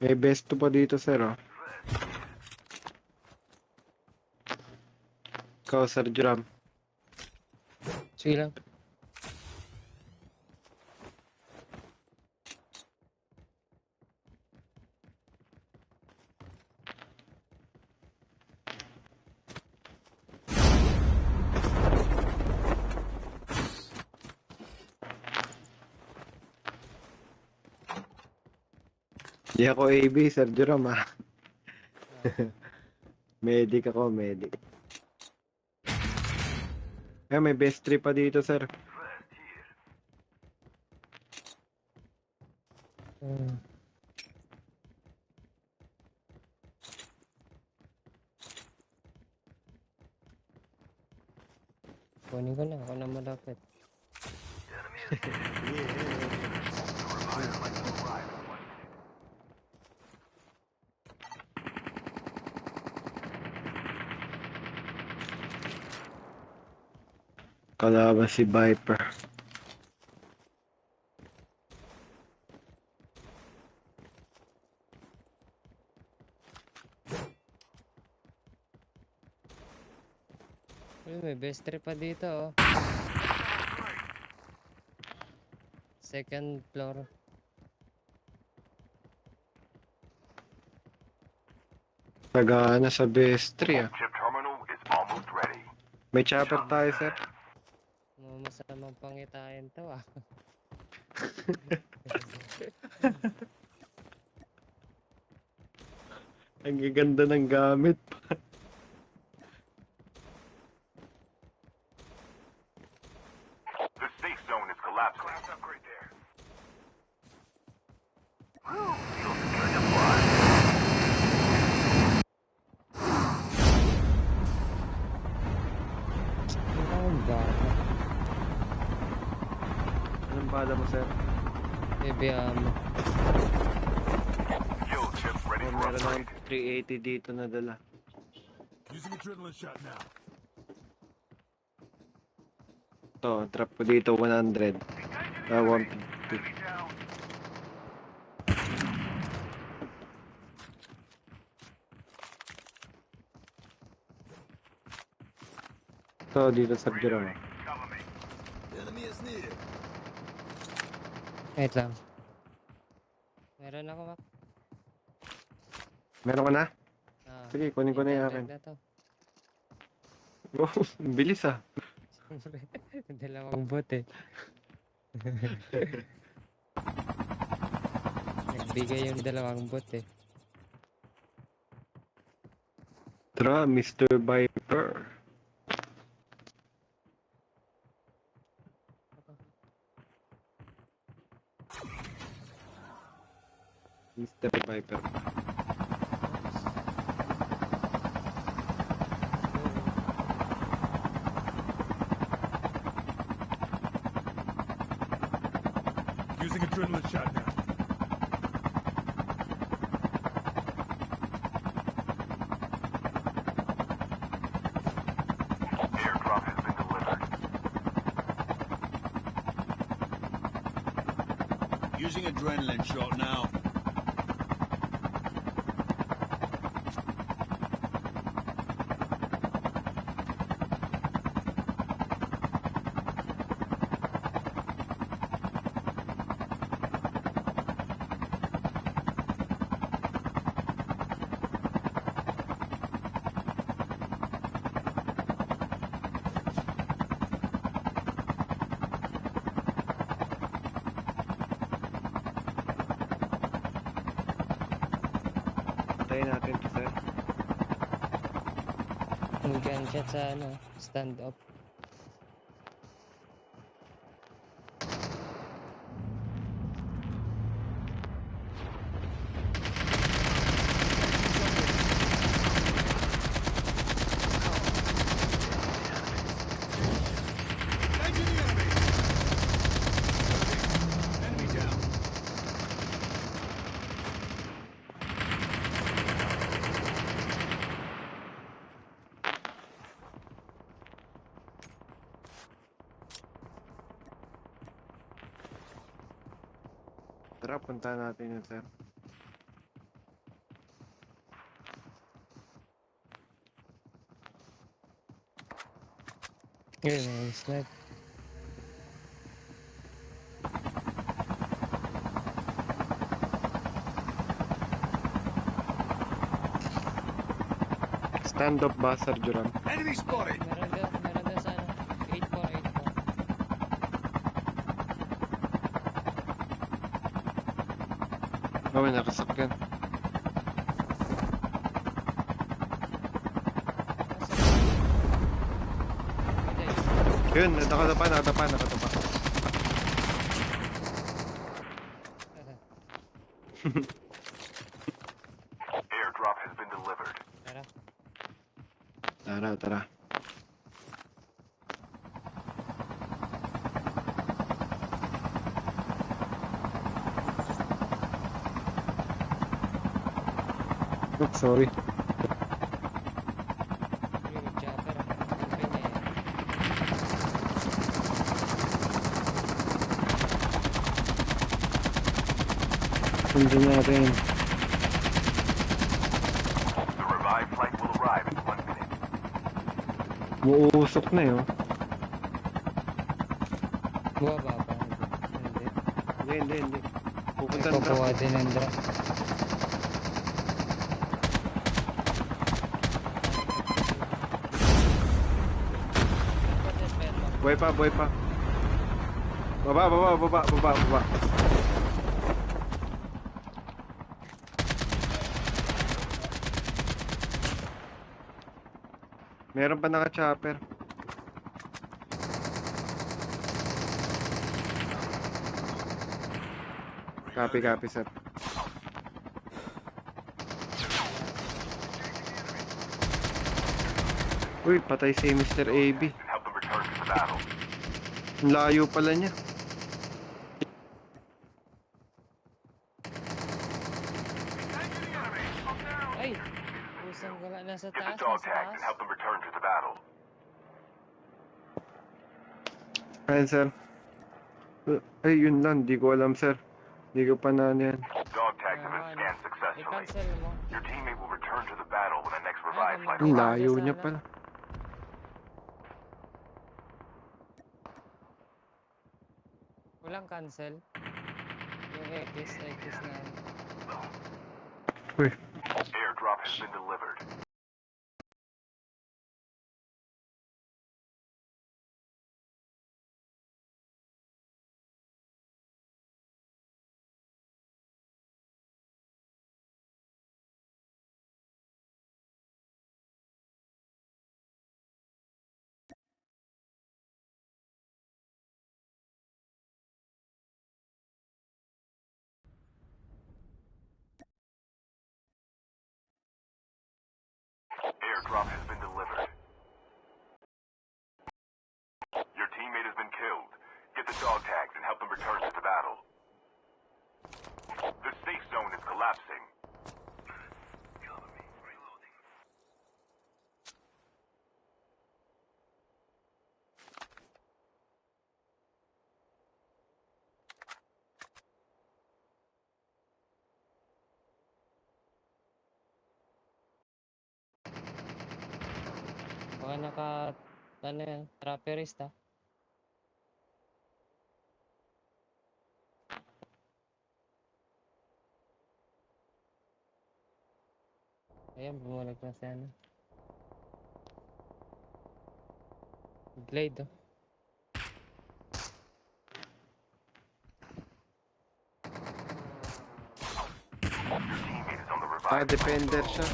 May best 2 pa dito, sir, oh. Ikaw, Sir Juram. Sige lang. Di ako AB, Sir Juram, ah. Ah, Medic ako, medic. May best 3 pa dito, sir. hmm. Kunin ko na. Ako na malapit. Kalaban si Viper. Uy, may best trip pa dito, oh. Second floor. Tagana sa best 3, ah. Chip terminal is almost ready. May chopper tayo, sir. Masamang pangitain to, ah. Ang gaganda ng gamit. The safe zone is collapsing. Class upgrade there. Whew, feels good to fly. Ang bata. Anong bala mo, sir? Baby, Kill chip ready for Meron upgrade. akong 380 dito na dala. Using adrenaline shot now. To, trap ko dito 100. 150. Enemy down. To, dito sa Juram. Cover me. Enemy is near. wait lang. Meron ako, Mac. Meron ka na? Ah, Sige, kunin ko na yung 800 akin. na to. Wow, ang bilis, ah. Dalawang bot, eh. Nagbigay yung dalawang bot, eh. Tara, Mr. Viper. Mr. Viper. Using adrenaline shot now. Airdrop has been delivered. Using adrenaline shot now. Patayin natin to, sir. Ang gunshot sa, stand up. Engaging the enemy. Enemy down. Tara, punta natin yun, sir. Yun, may snipe. Stand-up ba, Sir Joram? Enemy spotted. Meron daw sa ano. 8-4, 8-4. Oh, may nakasakyan. Yun, nakatapa. Airdrop has been delivered. Tara. Tara. Oh, sorry. Yung chopper. Open niya eh. Sundin natin. The revived flight will arrive in 1 minute. Muusok na yun. Bumaba pa. Hindi. Hindi. Pupunta na Nagpapawa din ang drop. Buhay pa. Baba. Meron pa naka-chopper. Copy, sir. Uy, patay si Mr. AB. And help them return to the battle. Ang layo pala niya. Ay! Pusang gala. Nasa Get the taas. dog Nasa tags and taas. help them return to the battle. Ayan, sir. Ay, yun lang. Di ko alam, sir. Di ko pa na yan. Dog tags have been Ano? scanned successfully. I-cancel mo. Your teammate will return to the battle when the next revived flight Ang arrives. layo niya pala. Walang cancel. Yung X na. Uy, Airdrop has been delivered. Airdrop has been delivered. Your teammate has been killed. Get the dog tags and help them return to the battle. The safe zone is collapsing. Baka ano yan, trapperist ah. Ayan, bumulag na si ano. Glade oh. Your teammate is on the revived defender siya.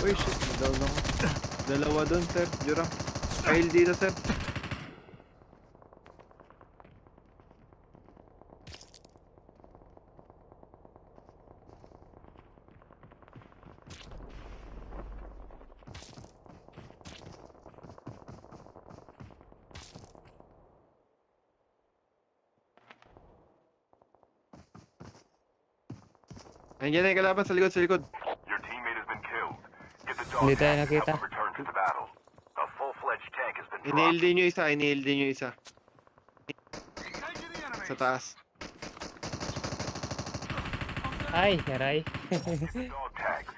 Uy, shit. Down ako. Dalawa doon, sir. Joram. File dito, sir. Andiyan na yung kalaban sa likod, Your teammate has been killed. Get the dog Hindi tayo tags and help nakita. them return to the battle. A full-fledged tank has been Inhale dropped. din yung isa, Engaging the enemy. Sa taas. Ay, aray. Dog tags.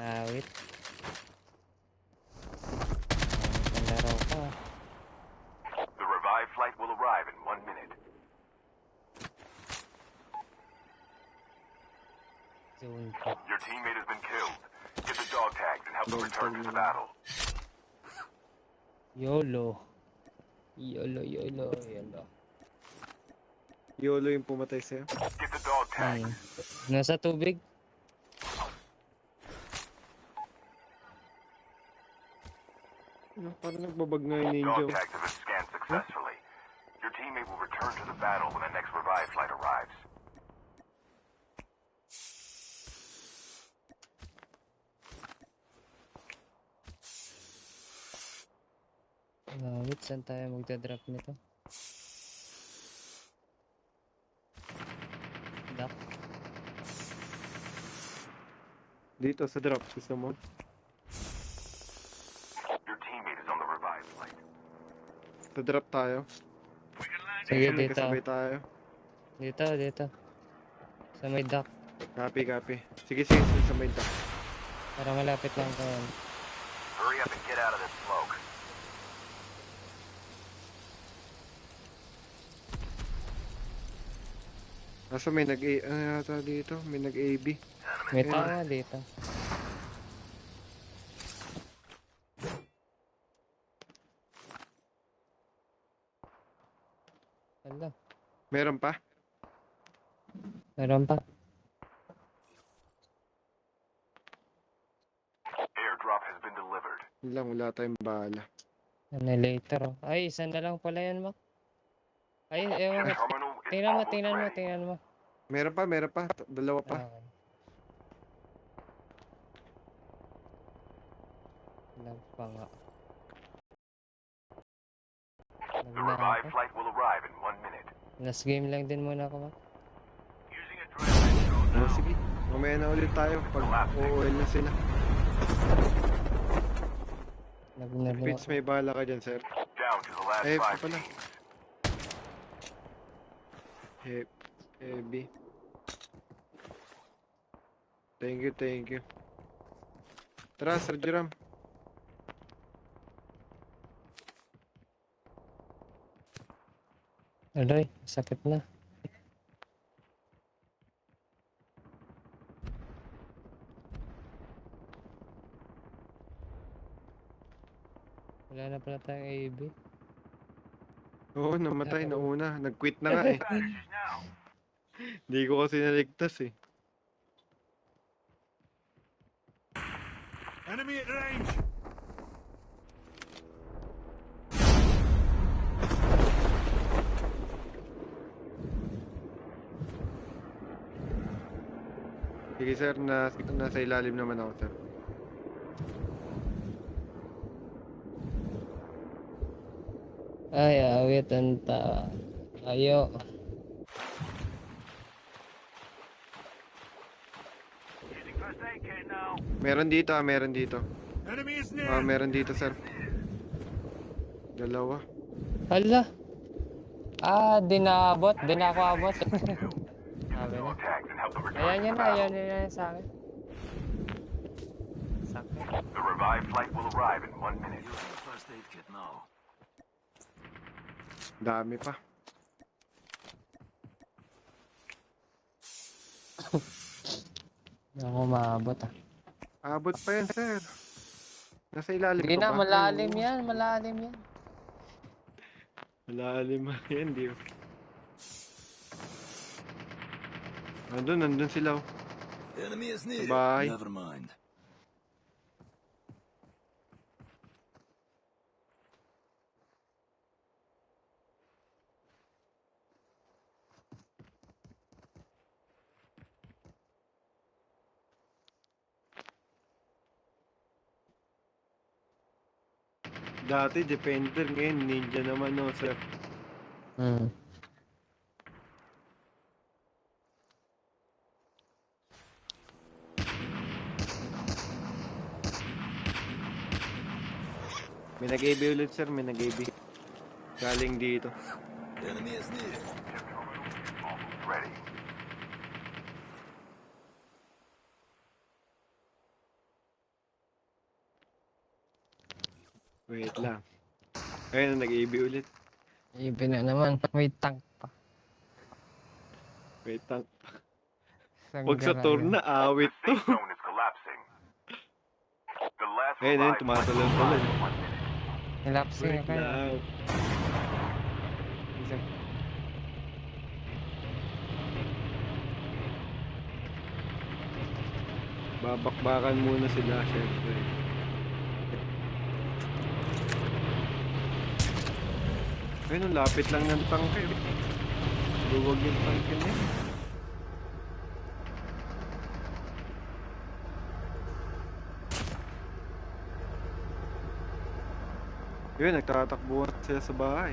Awit. Panlaro ka. The revived flight will arrive in 1 minute. Zone ka. Your teammate has been killed. Get the dog tags and help them return to the battle. YOLO. YOLO, YOLO, YOLO. YOLO yung pumatay sa'yo. Get the dog tags. Nasa tubig. Parang nagbabag nga yung ninja. Dog tags have been scanned successfully. Your teammate will return to the battle when the next revived flight arrives. Awit, saan tayo magdadrop nito? Duck. Dito sa drop. Gusto mo? Your teammate is on the revived flight. Sa drop tayo. Sige, May dito. kasabay tayo. Dito. Sa may duck. Copy, copy. Sige, sige. Sa may drop. Para malapit lang ka. Hurry up and get out of this smoke. Nasa may nag-A... Ano yata dito? May nag-AB. May tao nga dito. Hala, Meron pa? meron pa. Airdrop has been delivered. Yun lang, wala tayong bala. Ano later oh. Ay, isa na lang pala yan, Mac. Ay, ewan ko. Terminal is Tingnan mo, almost tingnan mo, ready. tingnan mo. Meron pa. Dalawa pa. Ah. Lag pa nga. Lag The na revived ako. flight will arrive in 1 minute. Last game lang din muna ako, Mac. Using adrenaline shot Oh, now. sige. Mamaya na ulit tayo pag OOL na sila. Lag na din Fitz, ako. may bala ka dyan, sir. Down to the last Eh, 5 pala. teams. Heavy. Thank you. Tara, Sir Jerome. Aray, sakit na. Wala na pala tayong AB. Oo, namatay na una. Nag-quit na nga eh. Vanishes now. Hindi ko kasi naligtas eh. Enemy at range. Sige sir, nasa ilalim naman ako sir. Ay, awit ang ayo. Using first aid kit now. Meron dito. Enemy is Ah, near. meron dito sir. Dalawa. Hala. Ah, di na abot. Di na ako abot. Sabi na. Dog tags and help them return Ayan to yun the na, battle. ayan yun na sa akin. Sakit. The revived flight will arrive in 1 minute. Dami pa. Hindi ako maabot ah. Abot pa yan sir. Nasa ilalim Hindi ka na, ba? malalim Oo. yan, malalim yan. Malalim yan, di oh. Nandun sila oh. Enemy is near. Bye. Never mind. Dati defender, ngayon ninja naman no sir. Hmm. May nag-AB ulit sir, may nag-AB. Galing dito. Enemy is near. Almost ready. Wait lang. Ayun, nag-AB ulit. Ibig na naman. May tank pa. Wait lang. Isang Pag sa tour garayan. na, awit The to. safe zone is collapsing. The last Ayun, ayun, revived flight will tumatulog-tulog. arrive in 1 minute. Nilapsing Wait ako eh. lang. Isang- Babakbakan muna sila, syempre. Ayun, ang lapit lang ng tangke. Luwag yung tangke niya. Yun, nagtatakbuhan sila sa bahay.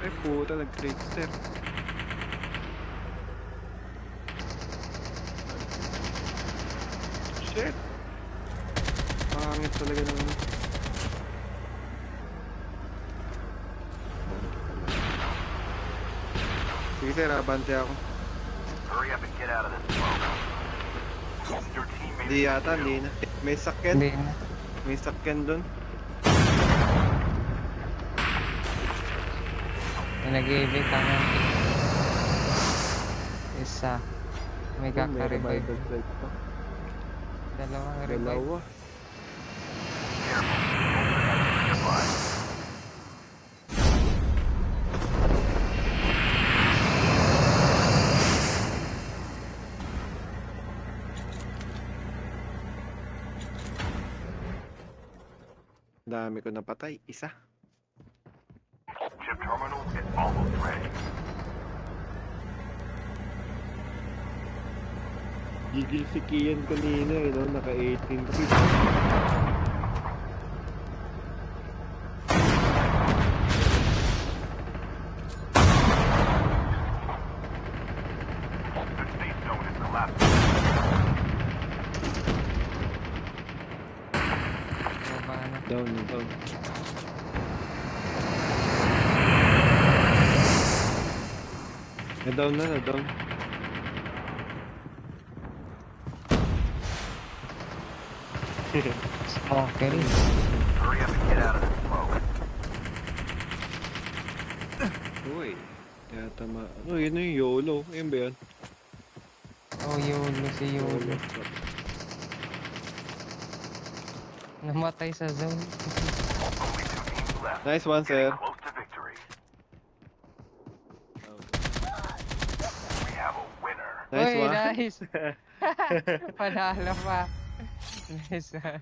Ay puta, nag-trickster. Shit! Pangit talaga naman. Sige sir, abante ako. Hurry up and get out of this smoke. Your teammate Hindi yata, hindi na. May sakyan. Hindi na. May sakyan dun. May nag-ibig tama. Isa. May May kaka-revive. revival flight pa. Dalawang revive. Dalawa. Dami ko napatay. Isa. Chip terminal is almost ready. Gigil si Kian kanina eh, no? Naka 18 feet. The safe zone is collapsing. Baba na. Down, down. Na-down na, na-down. Smoker. Hurry up and get out of this smoke. Uy. Kaya tama. Ano, yun yung YOLO. Ayun ba yun? Oh, Yolo si Yolo. Namatay sa zone. Only 2 teams left. Nice one, Getting sir. close to victory. We have a winner. Nice Uy, one. nice! Panalo pa. Nice one.